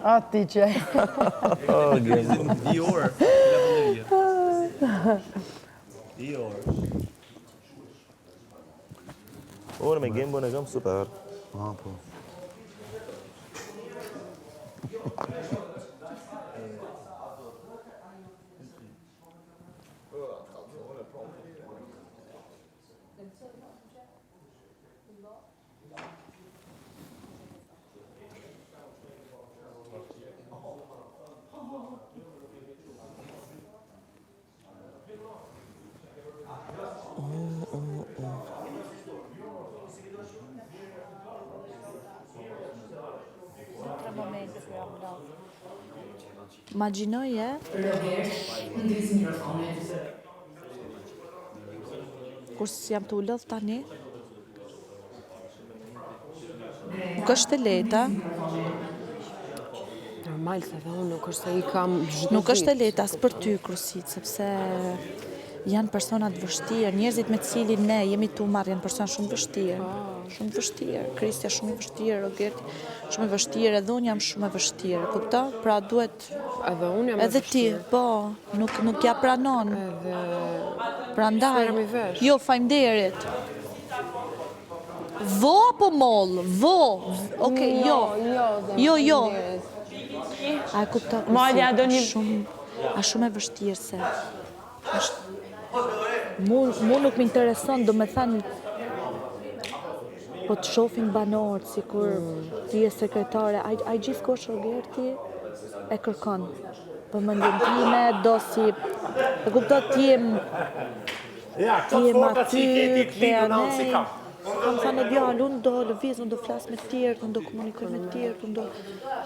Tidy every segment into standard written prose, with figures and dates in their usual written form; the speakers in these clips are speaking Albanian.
A, ti që. 2 orë. 2 orë. Ora me Game Boy e kam super. Ah, po. Imagjinoje kur jam të ullodh tani, nuk është e lehta, Normal, se dhe unë nuk është se I kam çdo nuk është e ditë. lehta as për ty Krusit, sepse janë persona të vështirë, njerëzit me cilin ne jemi tu marrë janë persona shumë vështirë. Shumë vështirë, Kristja shumë I vështirë, Rogerti shumë I vështirë, edhe unë jam shumë e vështirë, kupton? Pra duhet Edhe unë jam e edhe ti, vështirë. po, nuk ja pranon. Prandaj, Sfera mi vesh. jo, faleminderit. Vo apo moll? Vo. Okej, jo. Jo. A e kupton? Malja, do një... Shumë e vështirë se mu nuk më intereson, do me thënë po të shofin banorët, si kur ti je sekretare, ai gjithkohë Rogerti e kërkon. Për mendjen time, do si, e kupton ti je matyr, dhe anej. Kam thënë djalë, unë do lëviz, unë do flas me tjerët, unë do komunikoj me tjerët, unë do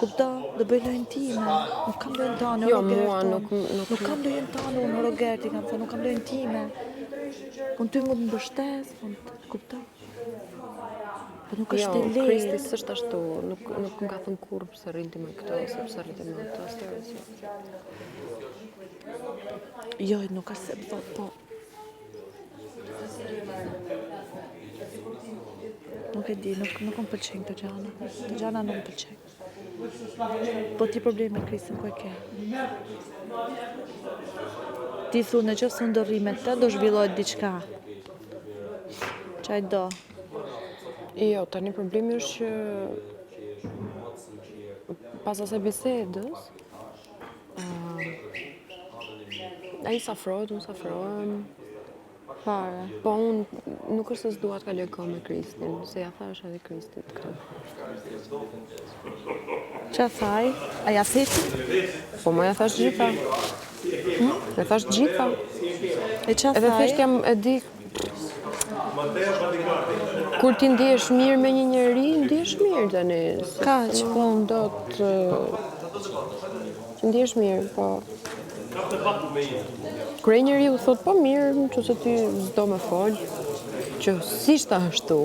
kupton, do bëj lojën time. Nuk kam lojën tane, Jo, Rogerti. mua nuk kam lojën tane, unë Rogerti, kam thënë, nuk kam lojën time. Unë ty mund të mbështes, kupton? Po nuk është e Jo, lehtë. Kristi s'është ashtu, nuk më ka thënë kurrë pse rrinti me këto, sepse rrinti me këto, Jo, nuk është se po. Nuk e di, nuk më pëlqejnë këto gjana. Këto gjana nuk më pëlqejnë. Po ti probleme me Kristin ku e ke? Ti thu në qoftë se unë do rri me të, do zhvillohet diçka. Çaj do? Jo, tani problemi është që pas asaj bisedës, ai s'afrohet, unë s'afrohem. Fare. Po unë nuk është se s'dua të kaloj kohë me Kristin, se ja thash edhe Kristit këtë. Qa thaj? A ja seti? Po ma ja thash gjitha. Ja thash gjitha. E qa Edhe thaj? thjesht jam e di kur ti ndihesh mirë me një njeri, ndihesh mirë tani. Kaq. Po unë do të ndihesh mirë, po. Kur e njeriu thot po mirë, nëse ti s'do me fol, që s'ishte ashtu.